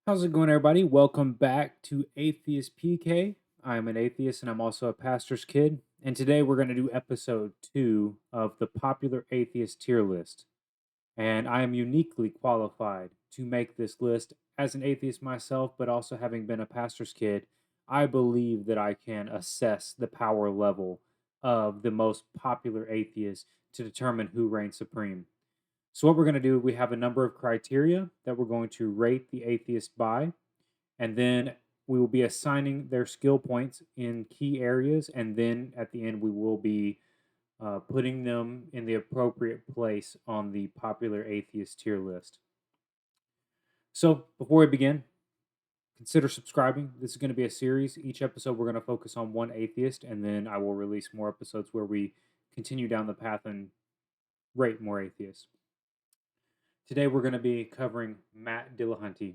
How's it going, everybody? Welcome back to Atheist PK. I'm an atheist and I'm also a pastor's kid. And today we're going to do episode 2 of the popular atheist tier list. And I am uniquely qualified to make this list as an atheist myself, but also having been a pastor's kid. I believe that I can assess the power level of the most popular atheists to determine who reigns supreme. So, what we're going to do, we have a number of criteria that we're going to rate the atheist by, and then we will be assigning their skill points in key areas, and then at the end, we will be putting them in the appropriate place on the popular atheist tier list. So, before we begin, consider subscribing. This is going to be a series. Each episode, we're going to focus on one atheist, and then I will release more episodes where we continue down the path and rate more atheists. Today, we're going to be covering Matt Dillahunty.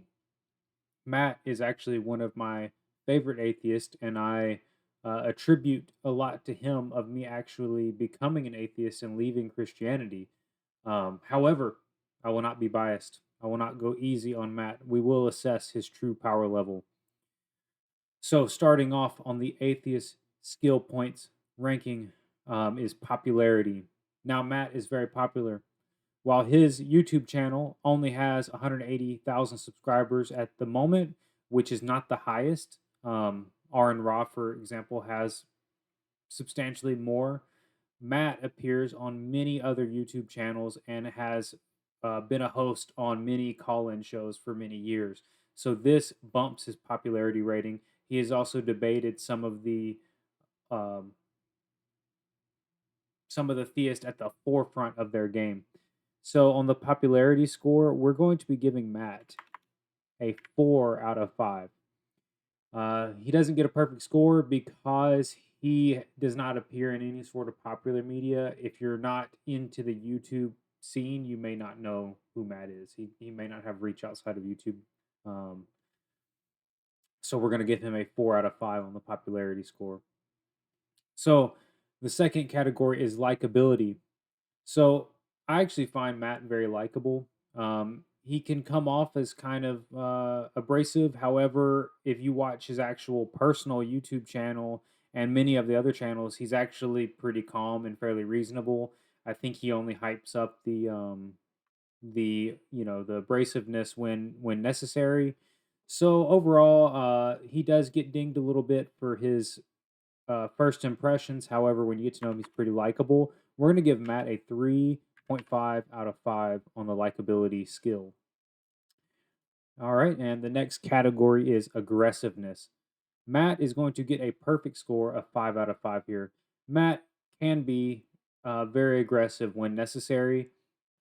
Matt is actually one of my favorite atheists, and I attribute a lot to him of me actually becoming an atheist and leaving Christianity. However, I will not be biased. I will not go easy on Matt. We will assess his true power level. So, starting off on the atheist skill points ranking is popularity. Now, Matt is very popular. While his YouTube channel only has 180,000 subscribers at the moment, which is not the highest. Aaron Ra, for example, has substantially more. Matt appears on many other YouTube channels and has been a host on many call-in shows for many years. So this bumps his popularity rating. He has also debated um, some of the theists at the forefront of their game. So on the popularity score, we're going to be giving Matt a 4 out of 5. He doesn't get a perfect score because he does not appear in any sort of popular media. If you're not into the YouTube scene, you may not know who Matt is. He may not have reach outside of YouTube. Um, so we're going to give him a 4 out of 5 on the popularity score. So the second category is likability. So I actually find Matt very likable. He can come off as kind of abrasive. However, if you watch his actual personal YouTube channel and many of the other channels, he's actually pretty calm and fairly reasonable. I think he only hypes up the abrasiveness when necessary. So overall, he does get dinged a little bit for his first impressions. However, when you get to know him, he's pretty likable. We're going to give Matt a 3.5 out of 5 on the likability skill. All right, and the next category is aggressiveness. Matt is going to get a perfect score of 5 out of 5 here. Matt can be very aggressive when necessary.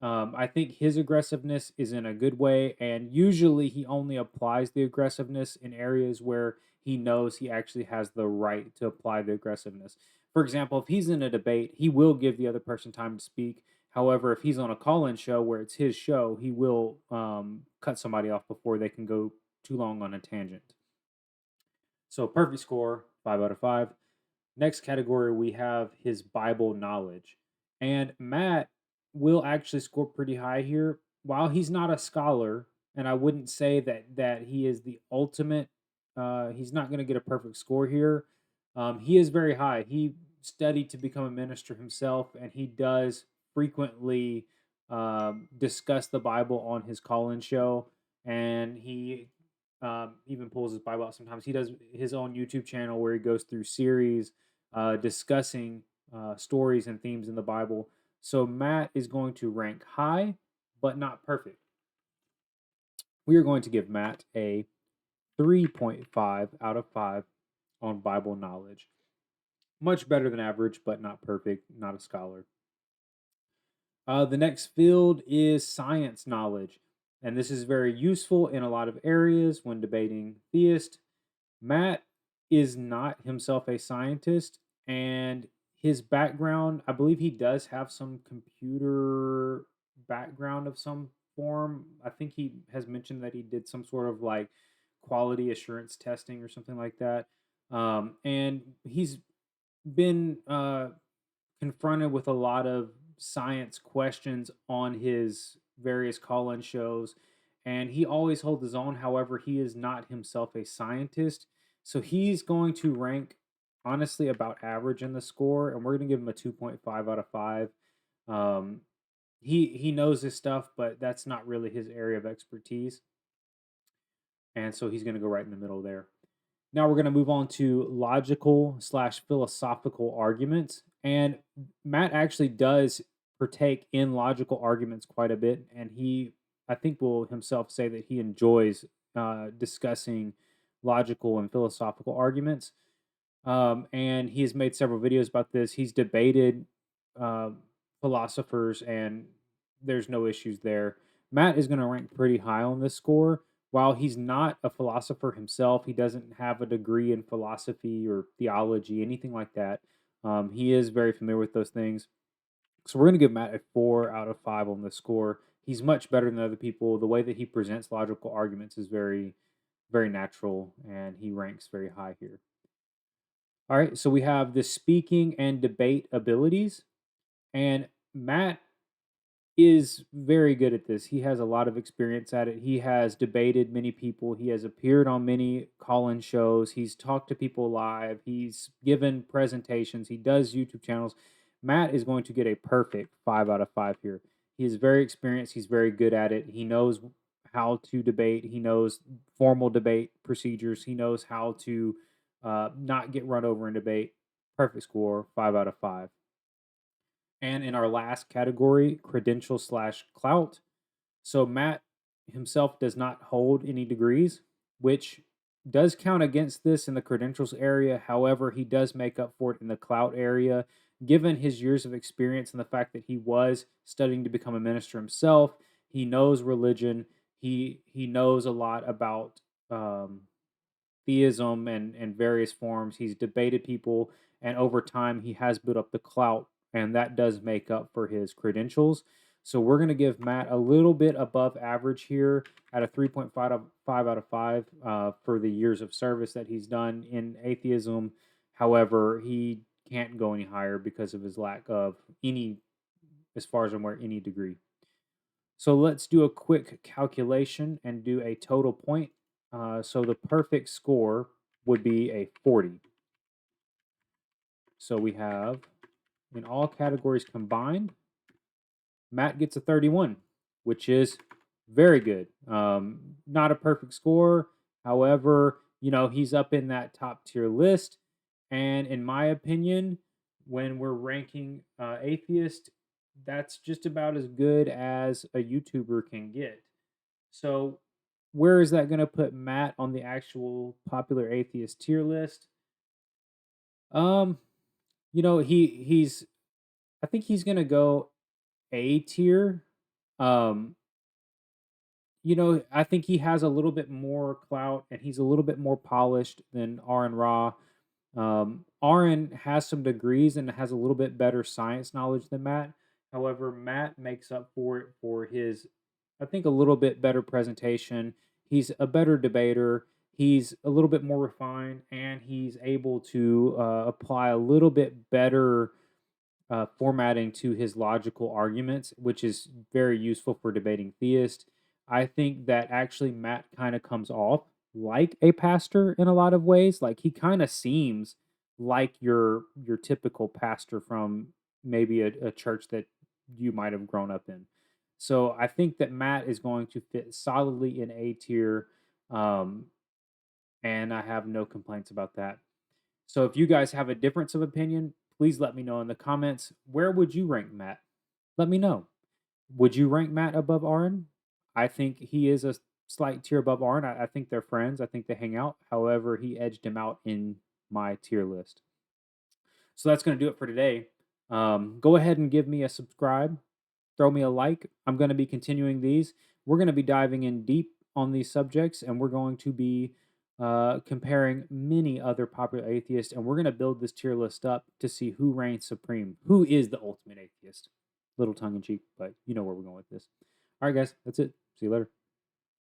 I think his aggressiveness is in a good way, and usually he only applies the aggressiveness in areas where he knows he actually has the right to apply the aggressiveness. For example, if he's in a debate, he will give the other person time to speak. However, if he's on a call-in show where it's his show, he will cut somebody off before they can go too long on a tangent. So perfect score, 5 out of 5. Next category, we have his Bible knowledge. And Matt will actually score pretty high here. While he's not a scholar, and I wouldn't say that he is the ultimate, he's not going to get a perfect score here. He is very high. He studied to become a minister himself, and he does frequently discuss the Bible on his call-in show, and he even pulls his Bible out sometimes. He does his own YouTube channel where he goes through series discussing stories and themes in the Bible. So Matt is going to rank high, but not perfect. We are going to give Matt a 3.5 out of 5 on Bible knowledge. Much better than average, but not perfect, not a scholar. The next field is science knowledge, and this is very useful in a lot of areas when debating theist. Matt is not himself a scientist, and his background, I believe he does have some computer background of some form. I think he has mentioned that he did some sort of like quality assurance testing or something like that. And he's been confronted with a lot of science questions on his various call-in shows, and he always holds his own. However, he is not himself a scientist, so he's going to rank honestly about average in the score, and we're going to give him a 2.5 out of 5. Um, he knows his stuff, but that's not really his area of expertise, and so he's going to go right in the middle there. Now we're going to move on to logical slash philosophical arguments. And Matt actually does partake in logical arguments quite a bit. And he, I think, will himself say that he enjoys discussing logical and philosophical arguments. And he has made several videos about this. He's debated uh, philosophers, and there's no issues there. Matt is going to rank pretty high on this score. While he's not a philosopher himself, he doesn't have a degree in philosophy or theology, anything like that. He is very familiar with those things. So we're going to give Matt a 4 out of 5 on the score. He's much better than other people. The way that he presents logical arguments is very, very natural, and he ranks very high here. All right, so we have the speaking and debate abilities, and Matt is very good at this. He has a lot of experience at it. He has debated many people. He has appeared on many call-in shows. He's talked to people live. He's given presentations. He does YouTube channels. Matt is going to get a perfect 5 out of 5 here. He is very experienced. He's very good at it. He knows how to debate. He knows formal debate procedures. He knows how to not get run over in debate. Perfect score, 5 out of 5. And in our last category, credential slash clout. So Matt himself does not hold any degrees, which does count against this in the credentials area. However, he does make up for it in the clout area, given his years of experience and the fact that he was studying to become a minister himself. He knows religion. He knows a lot about theism and various forms. He's debated people, and over time, he has built up the clout, and that does make up for his credentials. So we're going to give Matt a little bit above average here at a 3.5 out of 5 for the years of service that he's done in atheism. However, he can't go any higher because of his lack of any, as far as I'm aware, any degree. So let's do a quick calculation and do a total point. So the perfect score would be a 40. So we have, in all categories combined, Matt gets a 31, which is very good. Not a perfect score. However, he's up in that top tier list. And in my opinion, when we're ranking atheist, that's just about as good as a YouTuber can get. So where is that going to put Matt on the actual popular atheist tier list? Um, he's I think he's going to go A tier. Um, I think he has a little bit more clout and he's a little bit more polished than Aaron Ra. Aaron has some degrees and has a little bit better science knowledge than Matt. However, Matt makes up for it for his, I think, a little bit better presentation. He's a better debater. He's a little bit more refined, and he's able to apply a little bit better formatting to his logical arguments, which is very useful for debating theists. I think that actually Matt kind of comes off like a pastor in a lot of ways. Like he kind of seems like your typical pastor from maybe a church that you might have grown up in. So I think that Matt is going to fit solidly in A tier, um, and I have no complaints about that. So if you guys have a difference of opinion, please let me know in the comments. Where would you rank Matt? Let me know. Would you rank Matt above Aaron? I think he is a slight tier above Aaron. I think they're friends. I think they hang out. However, he edged him out in my tier list. So that's going to do it for today. Go ahead and give me a subscribe. Throw me a like. I'm going to be continuing these. We're going to be diving in deep on these subjects, and we're going to be comparing many other popular atheists, and we're going to build this tier list up to see who reigns supreme. Who is the ultimate atheist? Little tongue in cheek, but you know where we're going with this. All right, guys, that's it. See you later.